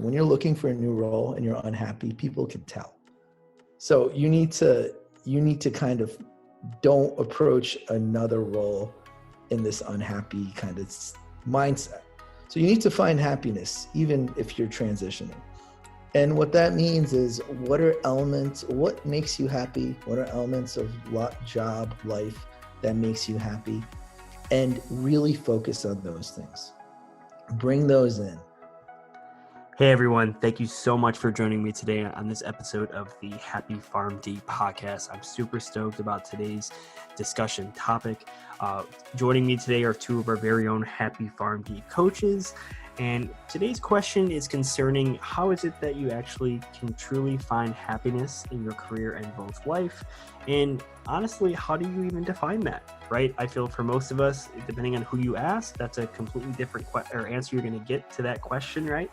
when you're looking for a new role and you're unhappy, people can tell. So you need to kind of don't approach another role in this unhappy kind of mindset. So you need to find happiness, even if you're transitioning. And what that means is, what makes you happy? What are elements of job, life that makes you happy? And really focus on those things. Bring those in. Hey everyone, thank you so much for joining me today on this episode of the Happy PharmD podcast. I'm super stoked about today's discussion topic. Joining me today are two of our very own Happy PharmD coaches. And today's question is concerning how is it that you actually can truly find happiness in your career and both life? And honestly, how do you even define that, right? I feel for most of us, depending on who you ask, that's a completely different answer you're going to get to that question, right?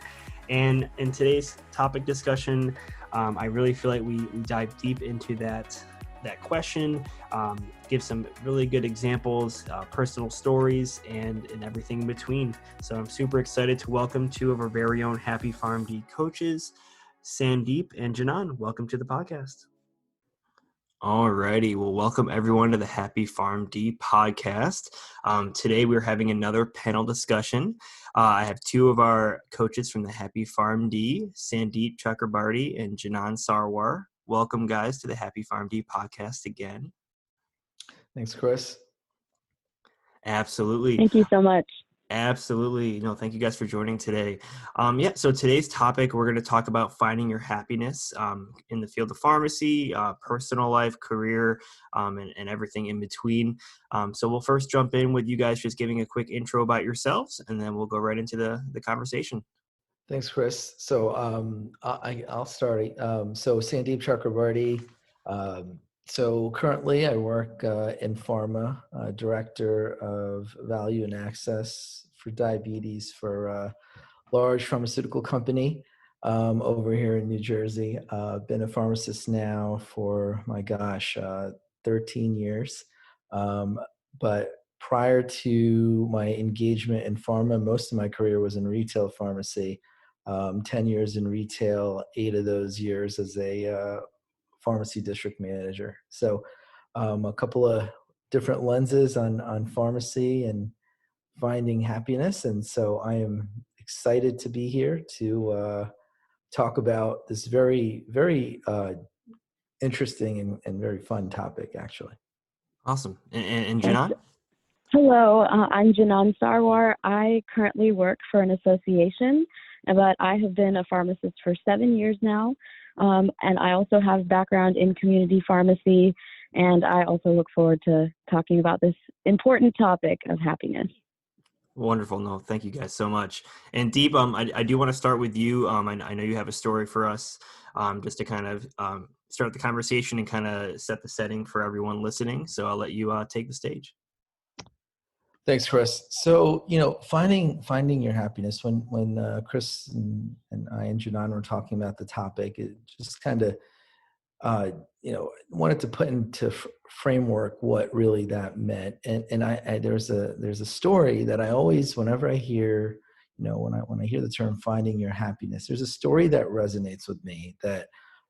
And in today's topic discussion, I really feel like we dive deep into that question, give some really good examples, personal stories, and everything in between. So I'm super excited to welcome two of our very own Happy PharmD coaches, Sandeep and Janan. Welcome to the podcast. Alrighty, well, welcome everyone to the Happy PharmD podcast. Today we're having another panel discussion. I have two of our coaches from the Happy PharmD, Sandeep Chakrabarty and Janan Sarwar. Welcome, guys, to the Happy PharmD podcast again. Thanks, Chris. Absolutely. Thank you so much. Absolutely. No, thank you guys for joining today. So today's topic, we're going to talk about finding your happiness in the field of pharmacy, personal life, career, and everything in between. So we'll first jump in with you guys just giving a quick intro about yourselves, and then we'll go right into the conversation. Thanks, Chris. So I'll start. So Sandeep Chakrabarty. So currently I work in pharma, director of value and access for diabetes for a large pharmaceutical company over here in New Jersey. Been a pharmacist now for, 13 years. But prior to my engagement in pharma, most of my career was in retail pharmacy. 10 years in retail, 8 of those years as a pharmacy district manager. So a couple of different lenses on pharmacy and finding happiness. And so I am excited to be here to talk about this very, very interesting and very fun topic, actually. Awesome. And Janan? Hello, I'm Janan Sarwar. I currently work for an association, but I have been a pharmacist for 7 years now. And I also have background in community pharmacy, and I also look forward to talking about this important topic of happiness. Wonderful. No, thank you guys so much. And Deep, I do want to start with you. I know you have a story for us, just to kind of start the conversation and kind of set the setting for everyone listening. So I'll let you take the stage. Thanks, Chris. So, finding your happiness, when Chris and I and Janan were talking about the topic, it just kind of, wanted to put into framework what really that meant. And there's a story that I always, whenever I hear, when I hear the term finding your happiness, there's a story that resonates with me that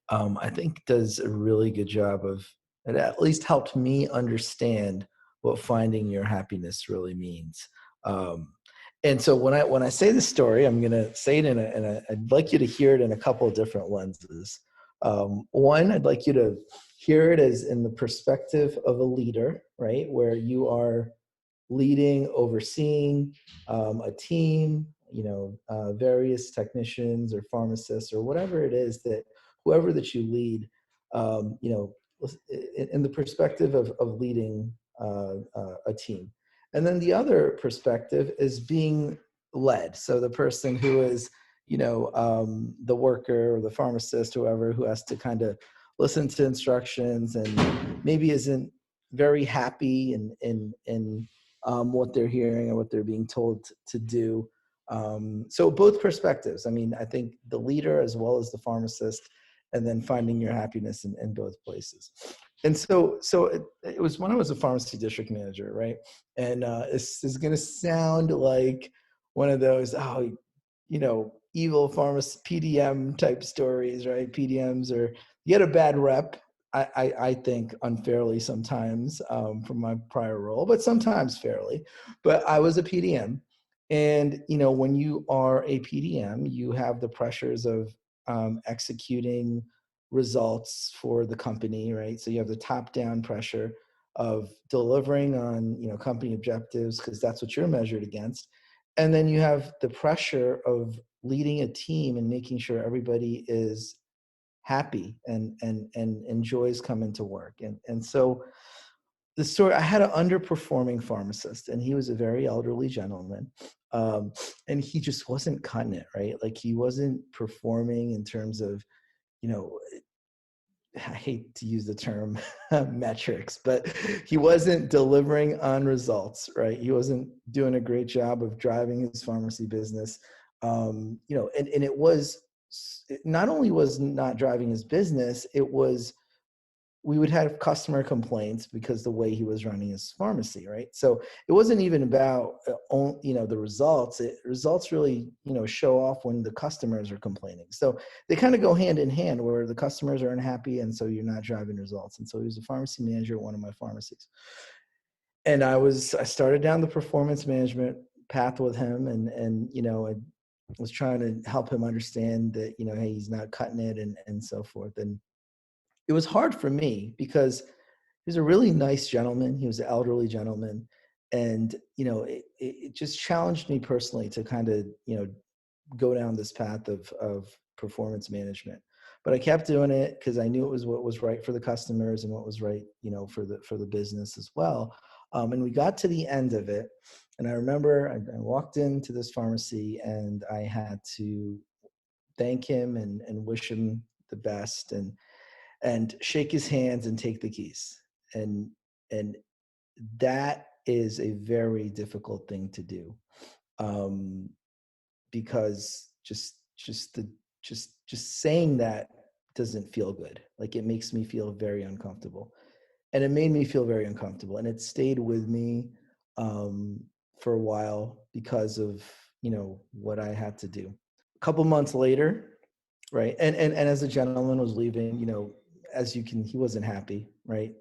I think does a really good job of, it at least helped me understand what finding your happiness really means. And so when I say the story, I'm going to say it I'd like you to hear it in a couple of different lenses. One, I'd like you to hear it as in the perspective of a leader, right? Where you are leading, overseeing a team, various technicians or pharmacists or whatever it is whoever that you lead, in the perspective of leading a team. And then the other perspective is being led. So the person who is, the worker or the pharmacist, whoever, who has to kind of listen to instructions and maybe isn't very happy in what they're hearing or what they're being told to do. So both perspectives. I think the leader as well as the pharmacist, and then finding your happiness in both places. And so it was when I was a pharmacy district manager, right? And this is going to sound like one of those, evil pharmacist PDM type stories, right? PDMs are, you get a bad rep, I think unfairly sometimes from my prior role, but sometimes fairly. But I was a PDM. And, when you are a PDM, you have the pressures of executing results for the company, right? So you have the top down pressure of delivering on, company objectives, because that's what you're measured against. And then you have the pressure of leading a team and making sure everybody is happy and enjoys coming to work. And so the story, I had an underperforming pharmacist, and he was a very elderly gentleman. And he just wasn't cutting it, right? Like, he wasn't performing in terms of, you know, I hate to use the term metrics, but he wasn't delivering on results, right? He wasn't doing a great job of driving his pharmacy business. And it was, not only was not driving his business, it was, we would have customer complaints because the way he was running his pharmacy, right? So it wasn't even about, the results. Results really, show off when the customers are complaining. So they kind of go hand in hand, where the customers are unhappy, and so you're not driving results. And so he was a pharmacy manager at one of my pharmacies. And I started down the performance management path with him, and I was trying to help him understand that, hey, he's not cutting it, and so forth. And it was hard for me because he was a really nice gentleman. He was an elderly gentleman. And, it just challenged me personally to kind of, go down this path of performance management. But I kept doing it because I knew it was what was right for the customers and what was right, for the business as well. And we got to the end of it. And I remember I walked into this pharmacy, and I had to thank him and wish him the best, and shake his hands and take the keys. And that is a very difficult thing to do, because just saying that doesn't feel good. Like, it makes me feel very uncomfortable, and it made me feel very uncomfortable, and it stayed with me for a while because of what I had to do. A couple months later, right, and as the gentleman was leaving, he wasn't happy, right?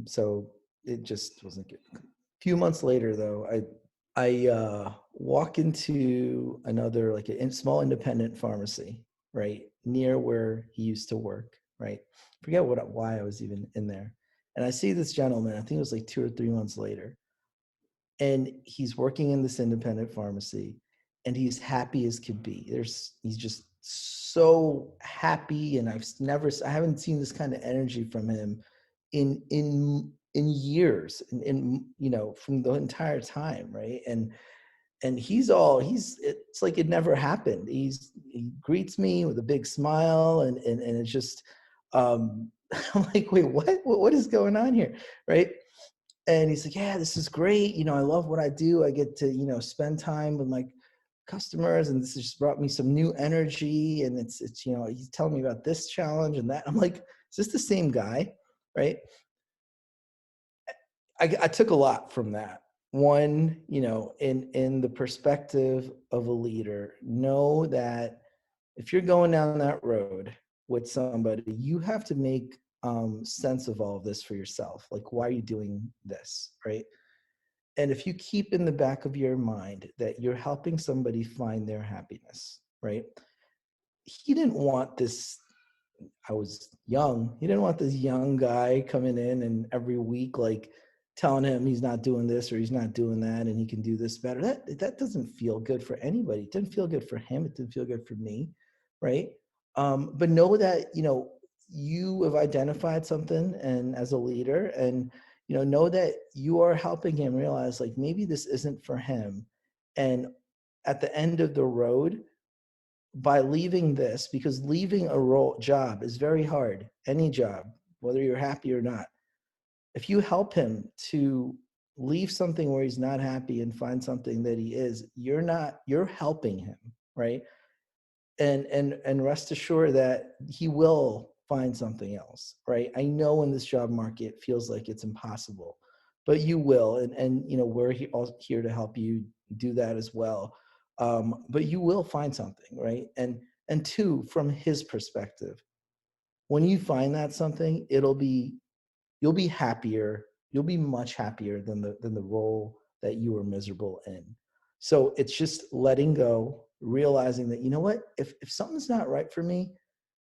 So it just wasn't good. A few months later, though, I walk into another, like, a small independent pharmacy, right, near where he used to work, right? Forget why I was even in there. And I see this gentleman, I think it was like 2 or 3 months later, and he's working in this independent pharmacy, and he's happy as could be. He's just so happy, and I haven't seen this kind of energy from him in years, from the entire time, right? And it's like it never happened. He greets me with a big smile, and it's just, I'm like, wait, what is going on here, right? And he's like, yeah, this is great. I love what I do. I get to, spend time with my customers, and this has just brought me some new energy. And it's, he's telling me about this challenge and that. I'm like, is this the same guy? Right. I took a lot from that. One, in the perspective of a leader, know that if you're going down that road with somebody, you have to make sense of all of this for yourself. Like, why are you doing this, right? And if you keep in the back of your mind that you're helping somebody find their happiness, right? He didn't want this. I was young. He didn't want this young guy coming in and every week, like, telling him he's not doing this or he's not doing that and he can do this better. That doesn't feel good for anybody. It didn't feel good for him. It didn't feel good for me, right? But know that, you have identified something, and as a leader, and know that you are helping him realize, like, maybe this isn't for him. And at the end of the road, by leaving this, because leaving a job is very hard, any job, whether you're happy or not. If you help him to leave something where he's not happy and find something that he is, you're helping him, right? And rest assured that he will find something else, right? I know in this job market it feels like it's impossible, but you will, and we're here to help you do that as well. But you will find something, right? And two, from his perspective, when you find that something, you'll be happier. You'll be much happier than the role that you were miserable in. So it's just letting go, realizing that, you know what, if something's not right for me,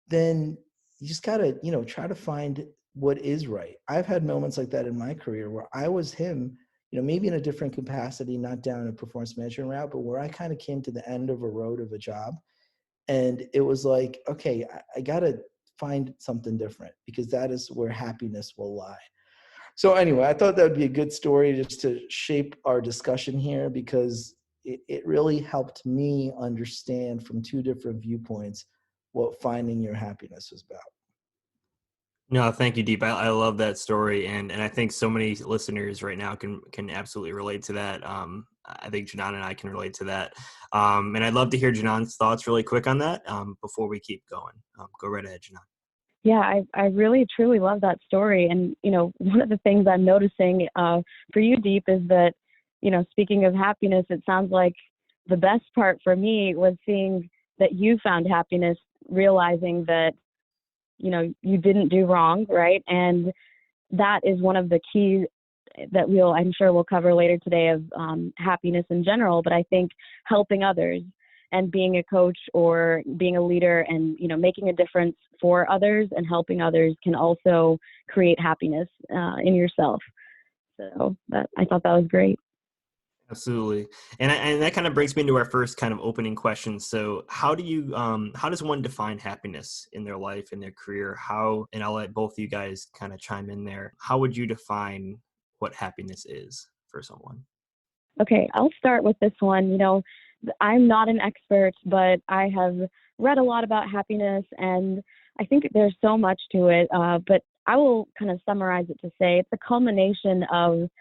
then you just gotta, try to find what is right. I've had moments like that in my career where I was him, maybe in a different capacity, not down a performance management route, but where I kind of came to the end of a road of a job. And it was like, okay, I gotta find something different, because that is where happiness will lie. So anyway, I thought that would be a good story just to shape our discussion here, because it really helped me understand from two different viewpoints what finding your happiness was about. No, thank you, Deep. I love that story, and I think so many listeners right now can absolutely relate to that. I think Janan and I can relate to that. And I'd love to hear Janan's thoughts really quick on that before we keep going. Go right ahead, Janan. Yeah, I really truly love that story. And, one of the things I'm noticing for you, Deep, is that, speaking of happiness, it sounds like the best part for me was seeing that you found happiness, realizing that, you didn't do wrong, right? And that is one of the keys that I'm sure we'll cover later today of happiness in general, but I think helping others and being a coach or being a leader and, making a difference for others and helping others can also create happiness in yourself. So I thought that was great. Absolutely, and that kind of brings me to our first kind of opening question. So, how does one define happiness in their life, in their career? And I'll let both of you guys kind of chime in there. How would you define what happiness is for someone? Okay, I'll start with this one. I'm not an expert, but I have read a lot about happiness, and I think there's so much to it. But I will kind of summarize it to say it's a culmination of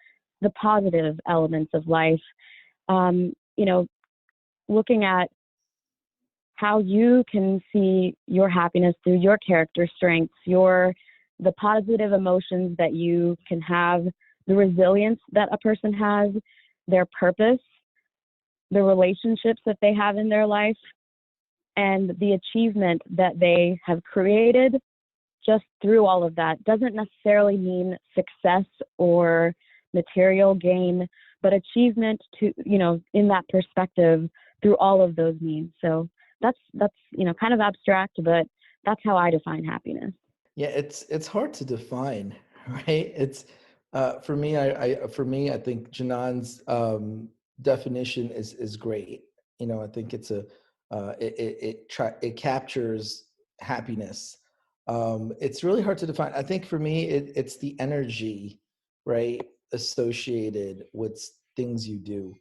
the positive elements of life. Looking at how you can see your happiness through your character strengths, the positive emotions that you can have, the resilience that a person has, their purpose, the relationships that they have in their life, and the achievement that they have created just through all of that. Doesn't necessarily mean success or material gain, but achievement to, in that perspective through all of those means. So that's kind of abstract, but that's how I define happiness. Yeah, it's hard to define, right? It's for me. I think Janan's definition is great. I think it captures happiness. It's really hard to define. I think for me, it's the energy, right, associated with things you do.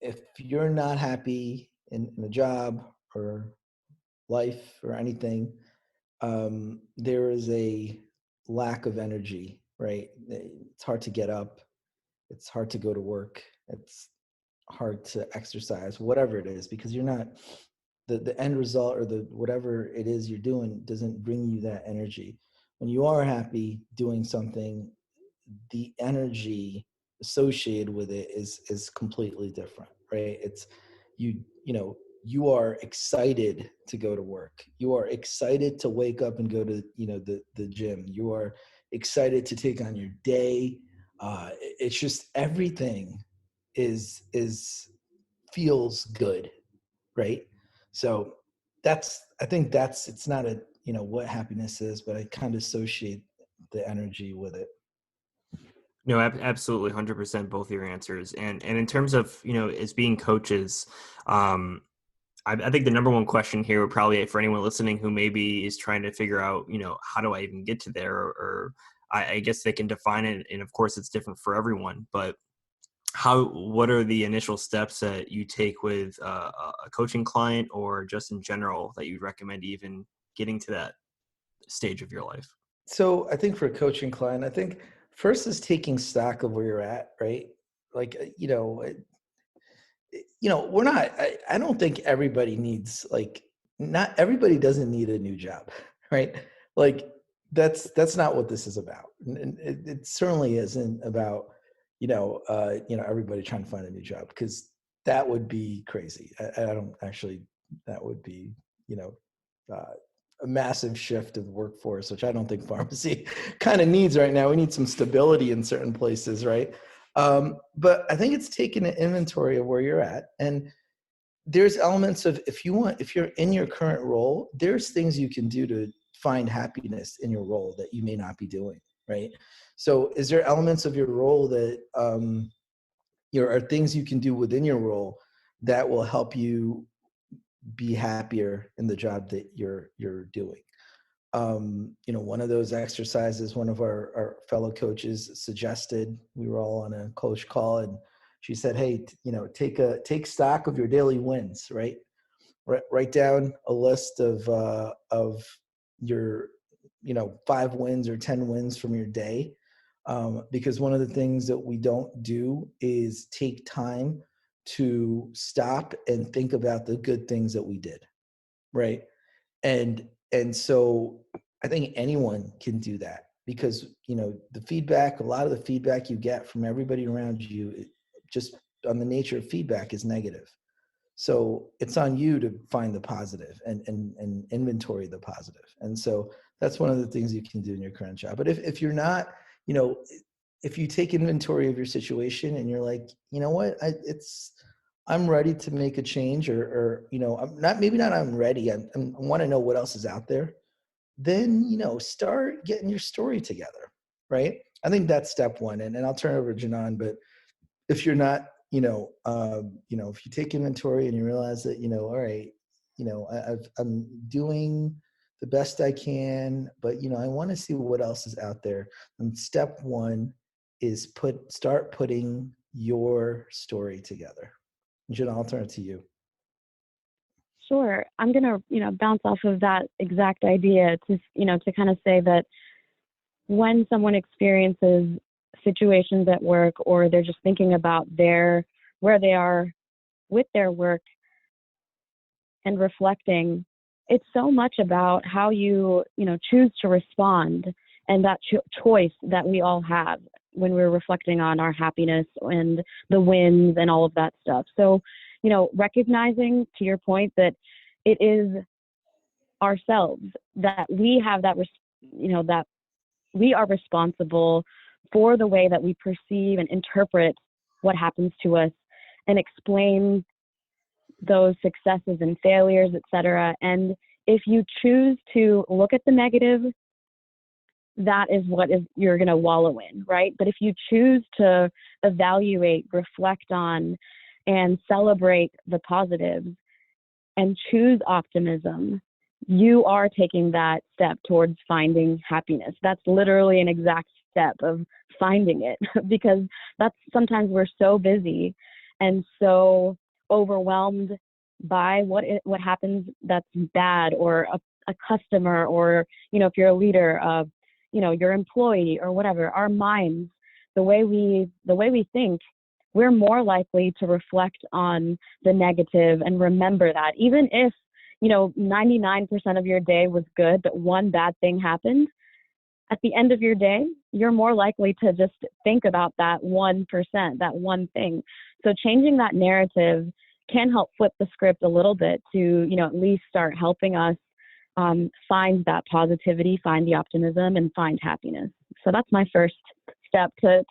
If you're not happy in a job or life or anything, there is a lack of energy, right? It's hard to get up. It's hard to go to work. It's hard to exercise, whatever it is, because you're not, the end result or the whatever it is you're doing doesn't bring you that energy. When you are happy doing something, the energy associated with it is completely different, right? It's you are excited to go to work. You are excited to wake up and go to the gym. You are excited to take on your day. It's just everything is feels good, right? So I think it's not a what happiness is, but I kind of associate the energy with it. No, absolutely, 100%. Both your answers, and in terms of as being coaches, I think the number one question here would probably for anyone listening who maybe is trying to figure out how do I even get to there, or I guess they can define it, and of course it's different for everyone. But what are the initial steps that you take with a coaching client, or just in general that you'd recommend even getting to that stage of your life? So I think for a coaching client, I think first is taking stock of where you're at, right? Like, we're not, I don't think everybody needs, like, not everybody doesn't need a new job, right? Like that's not what this is about. And it certainly isn't about, everybody trying to find a new job, because that would be crazy. I don't actually, that would be, a massive shift of the workforce, which I don't think pharmacy kind of needs right now. We need some stability in certain places, right? But I think it's taking an inventory of where you're at. And there's elements of, if you're in your current role, there's things you can do to find happiness in your role that you may not be doing, right? So is there elements of your role that are things you can do within your role that will help you be happier in the job that you're doing? One of those exercises, one of our fellow coaches suggested, we were all on a coach call, and she said, hey, take stock of your daily wins, right? Write down a list of your, 5 wins or 10 wins from your day. Because one of the things that we don't do is take time to stop and think about the good things that we did, right? And so I think anyone can do that, because a lot of the feedback you get from everybody around you, just on the nature of feedback, is negative. So it's on you to find the positive and inventory the positive. And so that's one of the things you can do in your current job. But if you're not, if you take inventory of your situation and you're like, you know what, I'm ready to make a change, or I'm ready. I want to know what else is out there. Then, start getting your story together, right? I think that's step one. And I'll turn it over to Janan, but if you're not, if you take inventory and you realize that, all right, I'm doing the best I can, but, I want to see what else is out there. And step one is start putting your story together. Jen, I'll turn it to you. Sure. I'm going to, bounce off of that exact idea to kind of say that when someone experiences situations at work, or they're just thinking about where they are with their work and reflecting, it's so much about how you choose to respond, and that choice that we all have when we're reflecting on our happiness and the wins and all of that stuff. So, recognizing, to your point, that it is ourselves, that we have that, that we are responsible for the way that we perceive and interpret what happens to us, and explain those successes and failures, etc. And if you choose to look at the negative, that is what you're going to wallow in, right? But if you choose to evaluate, reflect on, and celebrate the positives and choose optimism, you are taking that step towards finding happiness. That's literally an exact step of finding it, because that's sometimes we're so busy and so overwhelmed by what happens that's bad, or a customer, or if you're a leader of your employee or whatever. Our minds, the way we think, we're more likely to reflect on the negative and remember that, even if 99% of your day was good, but one bad thing happened. At the end of your day, you're more likely to just think about that 1%, that one thing. So changing that narrative can help flip the script a little bit to, at least start helping us find that positivity, find the optimism, and find happiness. So that's my first step to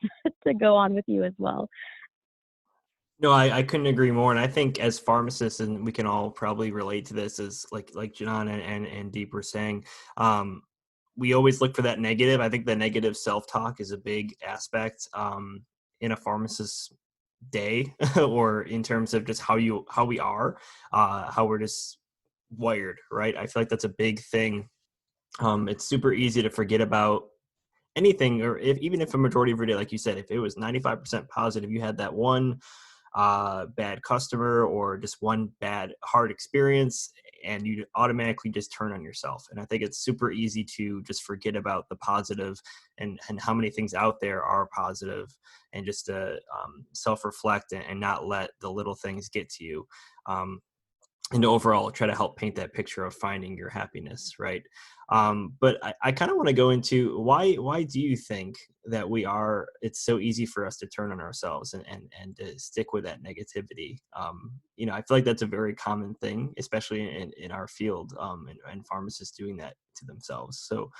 go on with you as well. No, I couldn't agree more. And I think as pharmacists, and we can all probably relate to this, as like Janan and Deep were saying, we always look for that negative. I think the negative self-talk is a big aspect in a pharmacist's day, or in terms of just how we are, how we're just wired, right? I feel like that's a big thing. It's super easy to forget about anything, or even if a majority of your day, like you said, if it was 95% positive, you had that one bad customer or just one bad hard experience, and you automatically just turn on yourself. And I think it's super easy to just forget about the positive and how many things out there are positive, and just to self-reflect and not let the little things get to you. and overall try to help paint that picture of finding your happiness, right? But I kind of want to go into why do you think that it's so easy for us to turn on ourselves and to stick with that negativity? I feel like that's a very common thing, especially in our field, and pharmacists doing that to themselves. So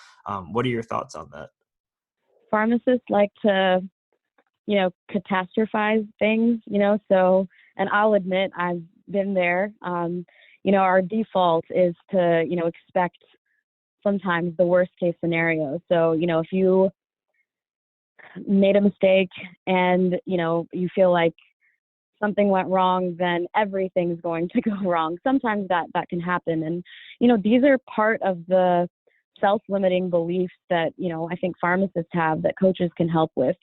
what are your thoughts on that? Pharmacists like to, catastrophize things, so, and I'll admit I've been there. Our default is to, expect sometimes the worst case scenario. So, if you made a mistake and, you feel like something went wrong, then everything's going to go wrong. Sometimes that can happen. And, these are part of the self-limiting beliefs that, I think pharmacists have that coaches can help with.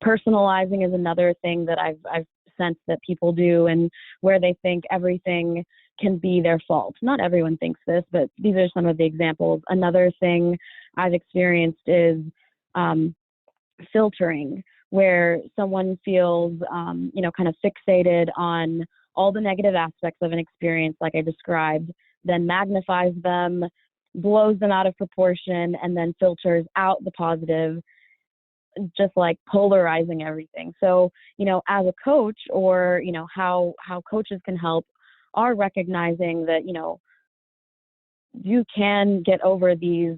Personalizing is another thing that I've sensed that people do, and where they think everything can be their fault. Not everyone thinks this, but these are some of the examples. Another thing I've experienced is filtering, where someone feels, kind of fixated on all the negative aspects of an experience, like I described, then magnifies them, blows them out of proportion, and then filters out the positive, just like polarizing everything. So, as a coach, or, how coaches can help are recognizing that, you can get over these,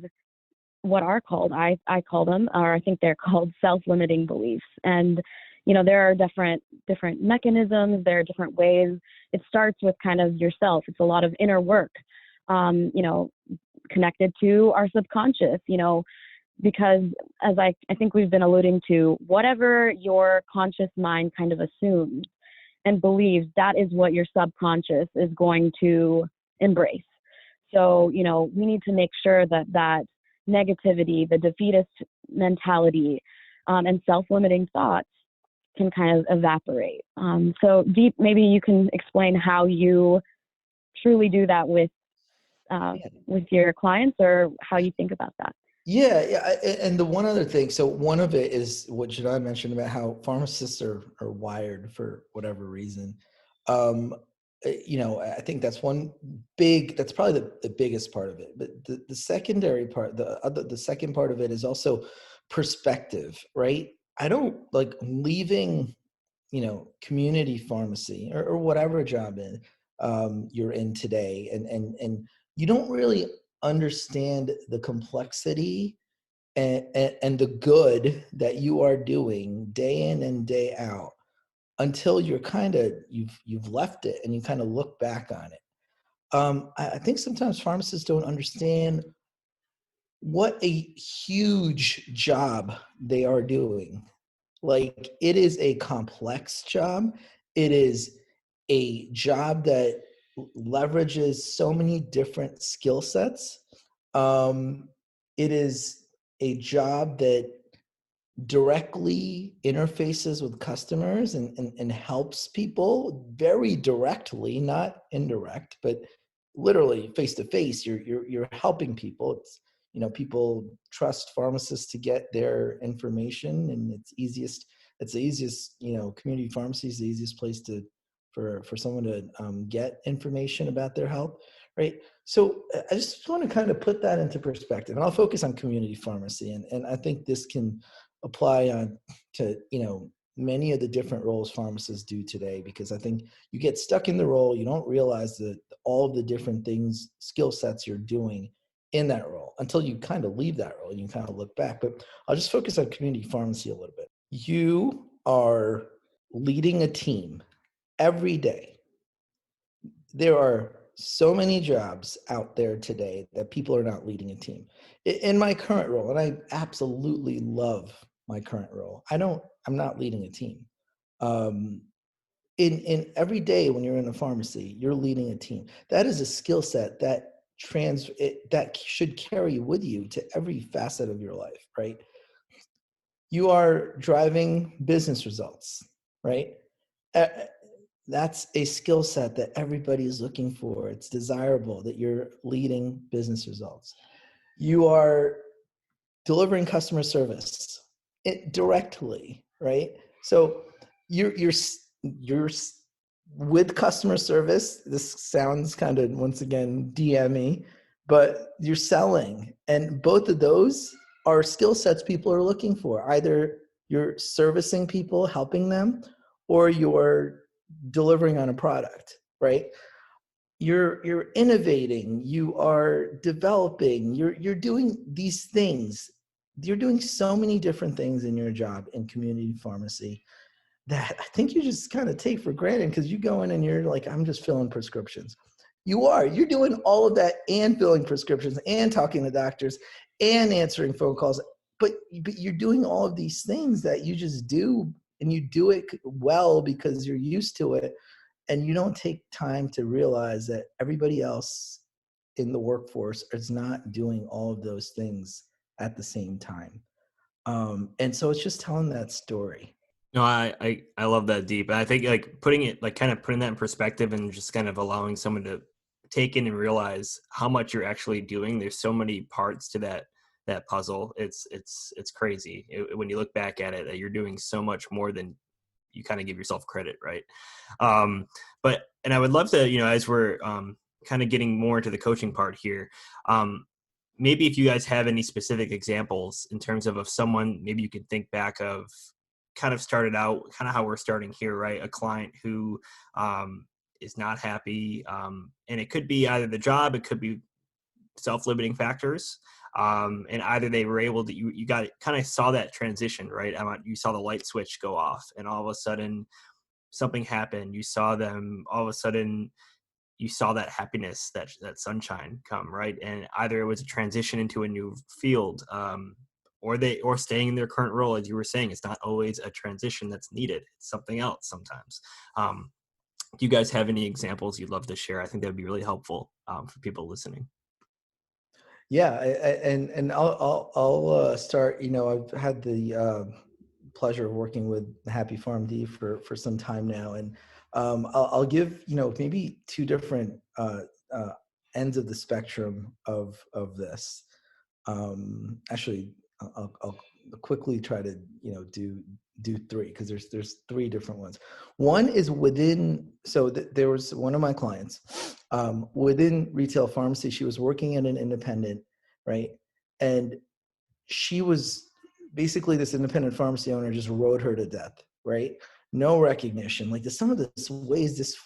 what are called, I call them, or I think they're called self-limiting beliefs. And, there are different mechanisms, there are different ways. It starts with kind of yourself. It's a lot of inner work, connected to our subconscious, because as I think we've been alluding to, whatever your conscious mind kind of assumes and believes, that is what your subconscious is going to embrace. So, we need to make sure that negativity, the defeatist mentality, and self-limiting thoughts can kind of evaporate. So Deep, maybe you can explain how you truly do that with your clients, or how you think about that. Yeah. And the one other thing, so one of it is what Janan mentioned about how pharmacists are wired for whatever reason. I think that's that's probably the biggest part of it. But the secondary part, the second part of it is also perspective, right? I don't like leaving, community pharmacy or whatever job you're in today, and you don't really understand the complexity and the good that you are doing day in and day out until you're you've left it and you kind of look back on it. I think sometimes pharmacists don't understand what a huge job they are doing. Like, it is a complex job. It is a job that leverages so many different skill sets. It is a job that directly interfaces with customers and helps people very directly, not indirect, but literally face to face. You're helping people. It's, people trust pharmacists to get their information, and it's the easiest, community pharmacy is the easiest place for someone to get information about their health, right? So I just want to kind of put that into perspective, and I'll focus on community pharmacy, and I think this can apply on to many of the different roles pharmacists do today, because I think you get stuck in the role, you don't realize that all of the different things, skill sets you're doing in that role until you kind of leave that role and you kind of look back. But I'll just focus on community pharmacy a little bit. You are leading a team every day. There are so many jobs out there today that people are not leading a team. In my current role, and I absolutely love my current role, I'm not leading a team. In every day when you're in a pharmacy, you're leading a team. That is a skill set that that should carry with you to every facet of your life, right? You are driving business results, right? That's a skill set that everybody is looking for. It's desirable that you're leading business results. You are delivering customer service directly, right? So you're with customer service, this sounds kind of, once again, DME, but you're selling. And both of those are skill sets people are looking for. Either you're servicing people, helping them, or you're delivering on a product, right? You're innovating, you are developing, you're doing these things. You're doing so many different things in your job in community pharmacy that I think you just kind of take for granted, because you go in and you're like, I'm just filling prescriptions. You're doing all of that and filling prescriptions and talking to doctors and answering phone calls. But you're doing all of these things that you just do, and you do it well because you're used to it. And you don't take time to realize that everybody else in the workforce is not doing all of those things at the same time. And so it's just telling that story. No, I love that, Deep. And I think like putting it, like kind of putting that in perspective and just kind of allowing someone to take in and realize how much you're actually doing. There's so many parts to that puzzle. It's crazy when you look back at it, that you're doing so much more than you kind of give yourself credit, right? And I would love to, as we're kind of getting more into the coaching part here, maybe if you guys have any specific examples in terms of someone, maybe you can think back of kind of started out kind of how we're starting here, right? A client who is not happy, and it could be either the job, it could be self-limiting factors, and either they were able to, you got kind of saw that transition, right? You saw the light switch go off, and all of a sudden something happened. You saw them, all of a sudden you saw that happiness, that sunshine come, right? And either it was a transition into a new field, or staying in their current role. As you were saying, it's not always a transition that's needed. It's something else sometimes. Do you guys have any examples you'd love to share? I think that would be really helpful for people listening. Yeah, and I'll start. I've had the pleasure of working with Happy PharmD for some time now, and I'll give maybe two different ends of the spectrum of this. Actually, I'll quickly try to do three, because there's three different ones. One is within. So there was one of my clients within retail pharmacy. She was working at an independent, right, and she was basically, this independent pharmacy owner just rode her to death, right? No recognition. Like some of the ways this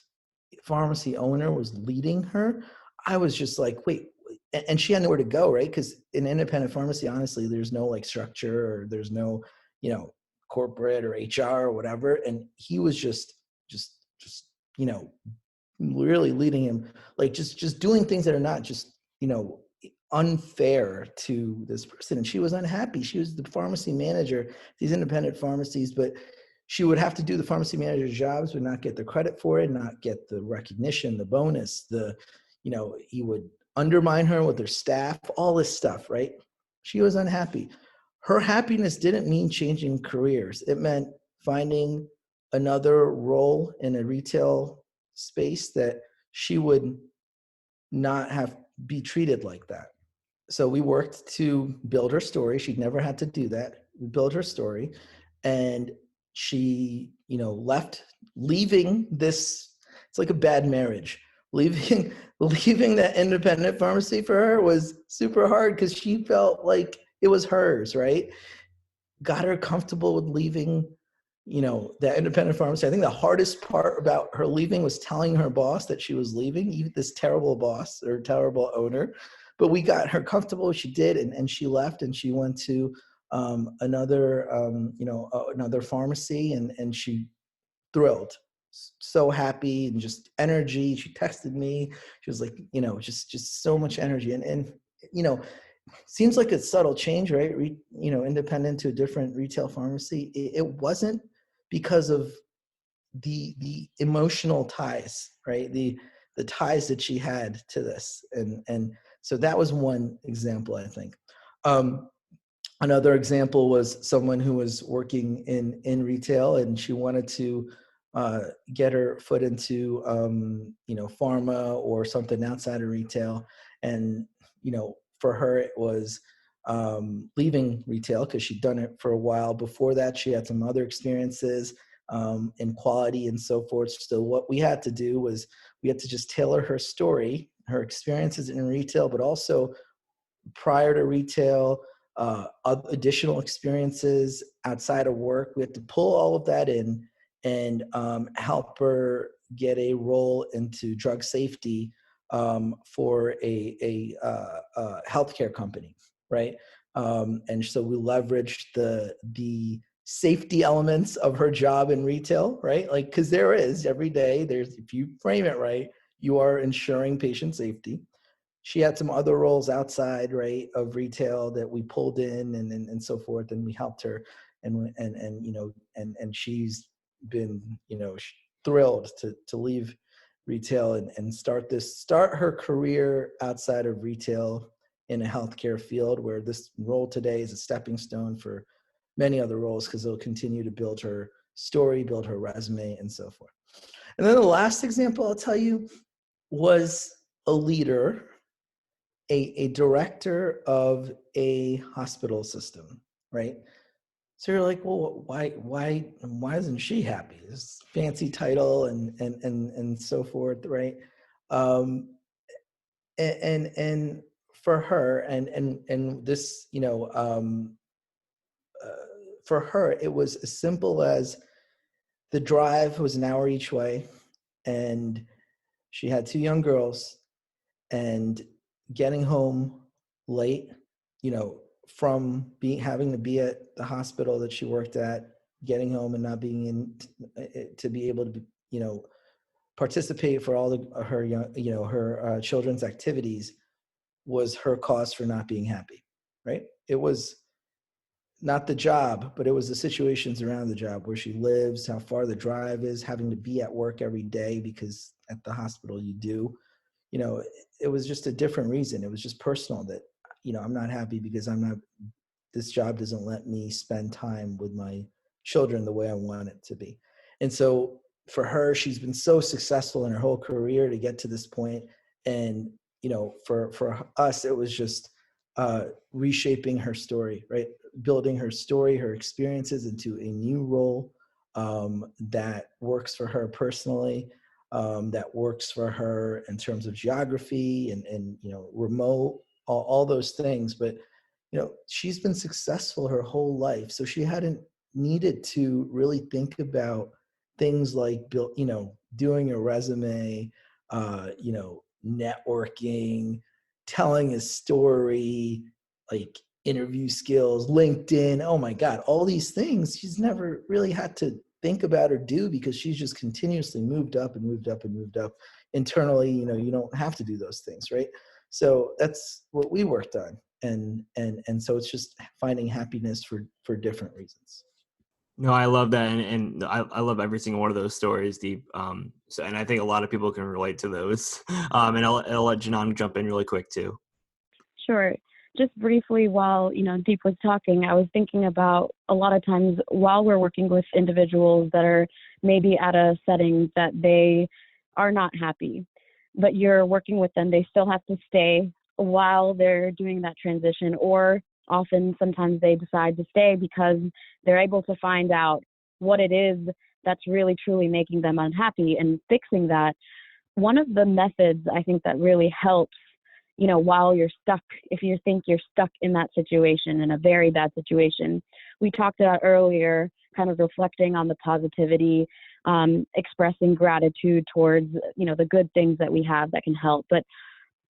pharmacy owner was leading her, I was just like, wait. And she had nowhere to go, right? Because in independent pharmacy, honestly, there's no like structure, or there's no, corporate or HR or whatever. And he was just, really leading him, like just doing things that are not just, unfair to this person. And she was unhappy. She was the pharmacy manager, these independent pharmacies, but she would have to do the pharmacy manager's jobs, would not get the credit for it, not get the recognition, the bonus, he would undermine her with her staff, all this stuff, right? She was unhappy. Her happiness didn't mean changing careers. It meant finding another role in a retail space that she would not have be treated like that. So we worked to build her story. She'd never had to do that. We built her story, and she, left, leaving this. It's like a bad marriage. Leaving that independent pharmacy for her was super hard, because she felt like it was hers, right? Got her comfortable with leaving, that independent pharmacy. I think the hardest part about her leaving was telling her boss that she was leaving, this terrible boss or terrible owner. But we got her comfortable. She did, and she left, and she went to another pharmacy, and she thrilled, so happy, and just energy. She texted me. She was like, just so much energy, and seems like a subtle change, right? Independent to a different retail pharmacy. It wasn't because of the emotional ties, right? The ties that she had to this, and so that was one example, I think. Another example was someone who was working in retail, and she wanted to get her foot into pharma or something outside of retail. And for her it was leaving retail, because she'd done it for a while before that. She had some other experiences, and quality and so forth. So what we had to do was we had to just tailor her story, her experiences in retail, but also prior to retail, additional experiences outside of work. We had to pull all of that in and help her get a role into drug safety for a healthcare company, right? And so we leveraged the safety elements of her job in retail, right? Like, because there is every day, there's, if you frame it right, you are ensuring patient safety. She had some other roles outside, right, of retail that we pulled in and so forth, and we helped her, and you know, and she's been, you know, thrilled to leave retail and start her career outside of retail in a healthcare field, where this role today is a stepping stone for many other roles, because it'll continue to build her story, build her resume, and so forth. And then the last example I'll tell you was a leader, a director of a hospital system, right? So you're like, well, why isn't she happy? This fancy title and so forth, right? Um, and for her, and this, you know, for her, it was as simple as the drive was an hour each way, and she had two young girls, and getting home late, you know, from having to be at the hospital that she worked at, getting home and not being in to be able to be, you know, participate for all her young, you know, her children's activities, was her cause for not being happy, right? It was not the job, but it was the situations around the job, where she lives, how far the drive is, having to be at work every day, because at the hospital you do, you know, it was just a different reason. It was just personal, that, you know, I'm not happy because this job doesn't let me spend time with my children the way I want it to be. And so for her, she's been so successful in her whole career to get to this point. And, you know, for us, it was just reshaping her story, right? Building her story, her experiences into a new role that works for her personally, that works for her in terms of geography and you know, remote, all those things. But, you know, she's been successful her whole life, so she hadn't needed to really think about things like you know, doing a resume, you know, networking, telling a story, like interview skills, LinkedIn. Oh my God, all these things she's never really had to think about or do, because she's just continuously moved up and moved up and moved up internally. You know, you don't have to do those things, right? So that's what we worked on. And so it's just finding happiness for different reasons. No, I love that, and I love every single one of those stories, Deep. So, and I think a lot of people can relate to those. And I'll let Janan jump in really quick too. Sure. Just briefly, while Deep was talking, I was thinking about a lot of times while we're working with individuals that are maybe at a setting that they are not happy, but you're working with them, they still have to stay while they're doing that transition, or often sometimes they decide to stay because they're able to find out what it is that's really truly making them unhappy and fixing that. One of the methods I think that really helps, while you're stuck, if you think you're stuck in that situation, in a very bad situation, we talked about earlier, kind of reflecting on the positivity, expressing gratitude towards, the good things that we have that can help. But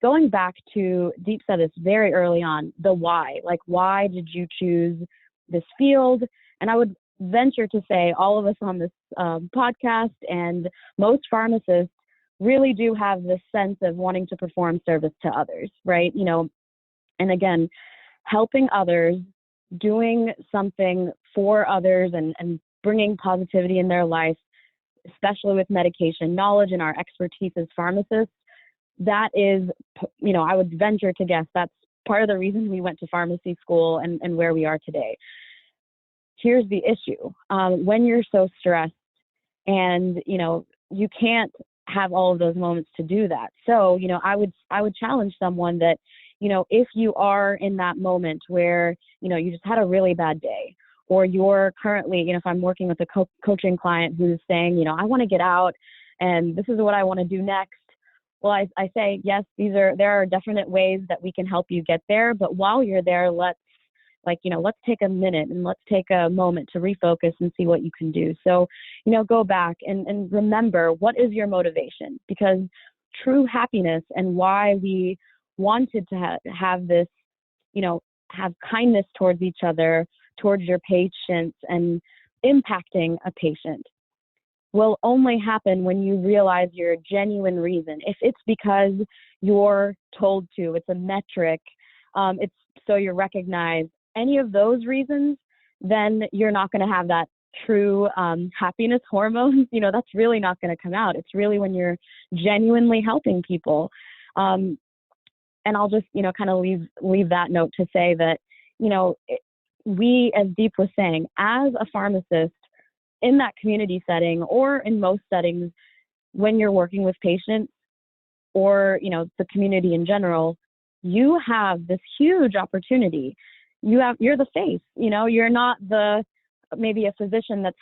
going back to, Deep said this very early on, the why, like, why did you choose this field? And I would venture to say all of us on this podcast and most pharmacists really do have this sense of wanting to perform service to others, right? And again, helping others, doing something for others and bringing positivity in their life, especially with medication knowledge and our expertise as pharmacists, that is, I would venture to guess that's part of the reason we went to pharmacy school and where we are today. Here's the issue. When you're so stressed and, you can't have all of those moments to do that. So, I would challenge someone that, if you are in that moment where, you just had a really bad day, or you're currently, if I'm working with a coaching client who's saying, I want to get out and this is what I want to do next. Well, I say, yes, there are definite ways that we can help you get there. But while you're there, let's take a minute and let's take a moment to refocus and see what you can do. So, go back and remember, what is your motivation? Because true happiness and why we wanted to have this, have kindness towards each other, towards your patients, and impacting a patient will only happen when you realize your genuine reason. If it's because you're told to, it's a metric, it's so you're recognized, any of those reasons, then you're not going to have that true happiness hormones. That's really not going to come out. It's really when you're genuinely helping people. And I'll just, kind of leave that note to say that, we, as Deep was saying, as a pharmacist in that community setting or in most settings, when you're working with patients or, the community in general, you have this huge opportunity. You're the face, you're not maybe a physician that's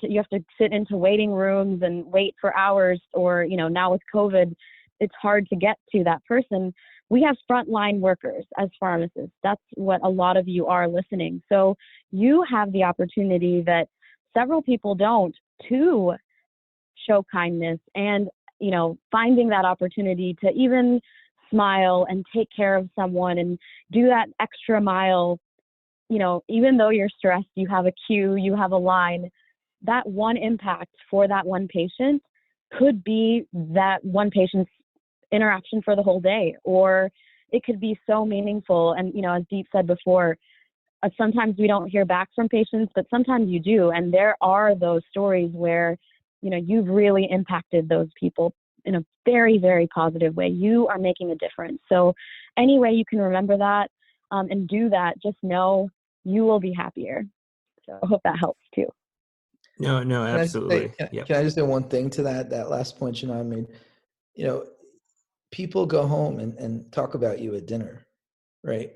you have to sit into waiting rooms and wait for hours, or, now with COVID, it's hard to get to that person. We have frontline workers as pharmacists. That's what a lot of you are listening. So you have the opportunity that several people don't, to show kindness and, finding that opportunity to even smile and take care of someone and do that extra mile. Even though you're stressed, you have a queue, you have a line, that one impact for that one patient could be that one patient's interaction for the whole day, or it could be so meaningful. And, as Deep said before, sometimes we don't hear back from patients, but sometimes you do. And there are those stories where, you've really impacted those people in a very, very positive way. You are making a difference. So any way you can remember that and do that, just know you will be happier. So I hope that helps too. No, absolutely. Can I just say one thing to that last point Janan made? People go home and talk about you at dinner, right?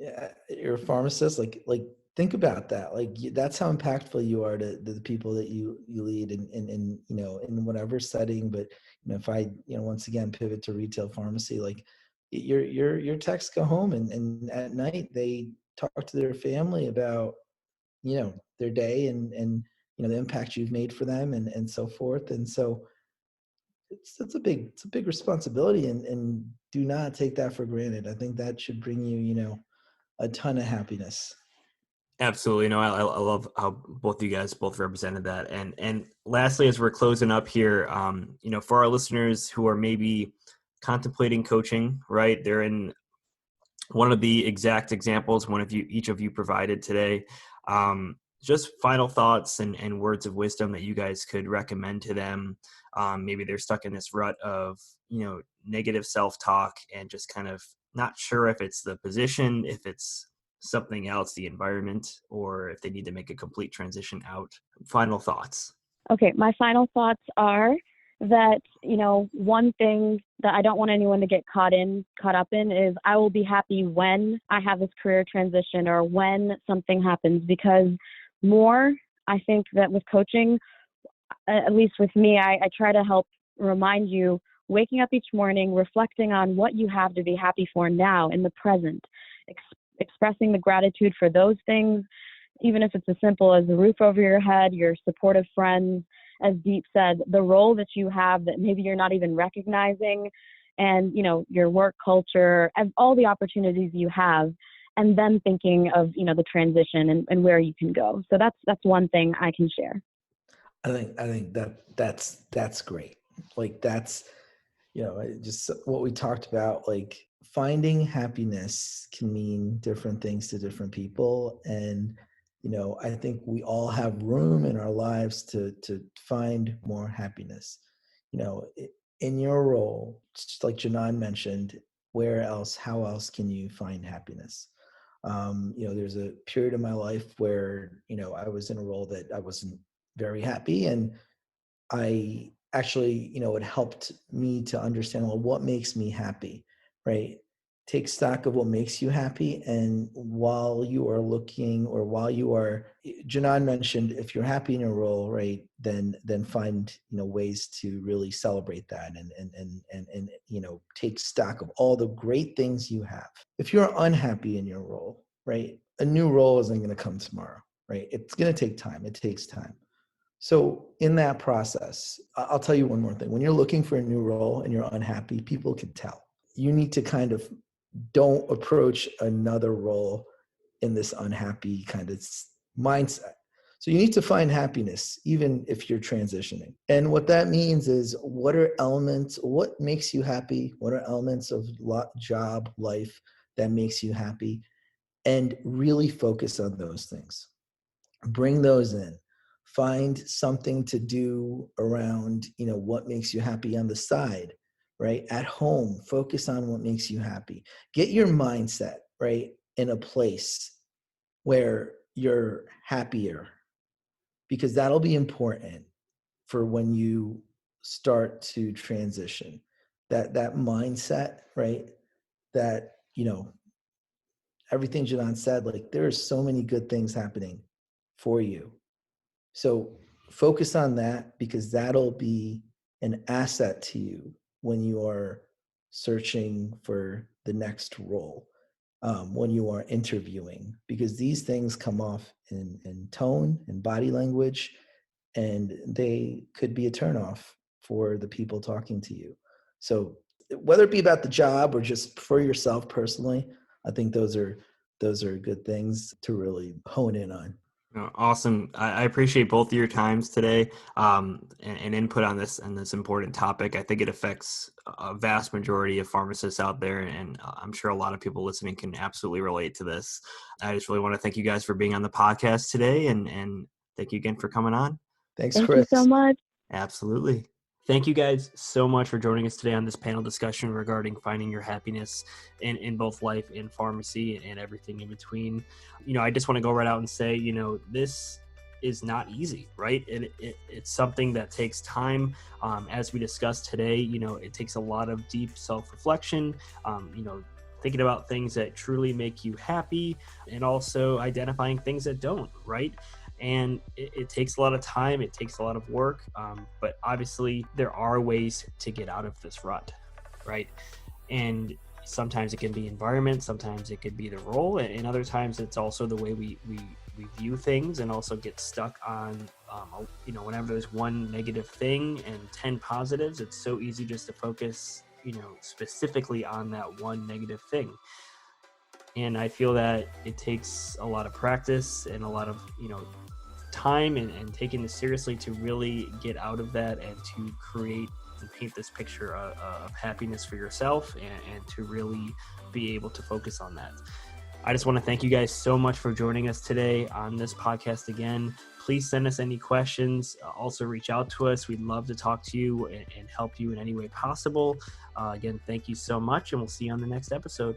Yeah, you're a pharmacist. Like think about that. Like that's how impactful you are to the people that you lead in in whatever setting. But if I once again pivot to retail pharmacy, like your techs go home and at night they talk to their family about their day and the impact you've made for them and so forth. And so it's a big responsibility, and do not take that for granted. I think that should bring you a ton of happiness. Absolutely. I love how both you guys both represented that. And lastly, as we're closing up here, for our listeners who are maybe contemplating coaching, right? They're in one of the exact examples each of you provided today. Just final thoughts and words of wisdom that you guys could recommend to them. Maybe they're stuck in this rut of, negative self-talk and just kind of not sure if it's the position, if it's something else, the environment, or if they need to make a complete transition out. Final thoughts. Okay. My final thoughts are that, one thing that I don't want anyone to get caught up in is I will be happy when I have this career transition or when something happens, because I think that with coaching, at least with me, I try to help remind you, waking up each morning, reflecting on what you have to be happy for now in the present, expressing the gratitude for those things, even if it's as simple as the roof over your head, your supportive friends, as Deep said, the role that you have that maybe you're not even recognizing, and, your work culture, and all the opportunities you have, and then thinking of, the transition and where you can go. So that's one thing I can share. I think that's great. Like that's, just what we talked about, like finding happiness can mean different things to different people. And, I think we all have room in our lives to find more happiness. In your role, just like Janan mentioned, how else can you find happiness? There's a period of my life where, I was in a role that I wasn't very happy. And I actually, it helped me to understand, well, what makes me happy, right? take stock of what makes you happy. And while you are looking, or while you are, Janan mentioned, if you're happy in your role, right, then find, ways to really celebrate that, and take stock of all the great things you have. If you're unhappy in your role, right, a new role isn't going to come tomorrow, right? It's going to take time. It takes time. So in that process, I'll tell you one more thing. When you're looking for a new role and you're unhappy, people can tell. You need to kind of don't approach another role in this unhappy kind of mindset. So you need to find happiness, even if you're transitioning. And what that means is, what makes you happy? What are elements of job, life that makes you happy? And really focus on those things. Bring those in. Find something to do around, what makes you happy on the side, right? At home, focus on what makes you happy. Get your mindset, right, in a place where you're happier, because that'll be important for when you start to transition. That mindset, right? That, everything Janan said, like, there are so many good things happening for you. So focus on that, because that'll be an asset to you when you are searching for the next role, when you are interviewing, because these things come off in tone and body language, and they could be a turnoff for the people talking to you. So whether it be about the job or just for yourself personally, I think those are good things to really hone in on. Awesome. I appreciate both of your times today, and input on this important topic. I think it affects a vast majority of pharmacists out there, and I'm sure a lot of people listening can absolutely relate to this. I just really want to thank you guys for being on the podcast today, and thank you again for coming on. Thanks, Thank Chris. you so much. Absolutely. Thank you guys so much for joining us today on this panel discussion regarding finding your happiness in both life and pharmacy and everything in between. I just want to go right out and say, this is not easy, right? And it's something that takes time. As we discussed today, it takes a lot of deep self-reflection, thinking about things that truly make you happy, and also identifying things that don't, right? And it takes a lot of time, it takes a lot of work, but obviously there are ways to get out of this rut, right? And sometimes it can be environment, sometimes it could be the role, and other times it's also the way we view things, and also get stuck on, whenever there's one negative thing and 10 positives, it's so easy just to focus, specifically on that one negative thing. And I feel that it takes a lot of practice and a lot of, time and taking this seriously to really get out of that, and to create and paint this picture of happiness for yourself, and to really be able to focus on that. I just want to thank you guys so much for joining us today on this podcast again. Please send us any questions. Also reach out to us. We'd love to talk to you and help you in any way possible. Again, thank you so much, and we'll see you on the next episode.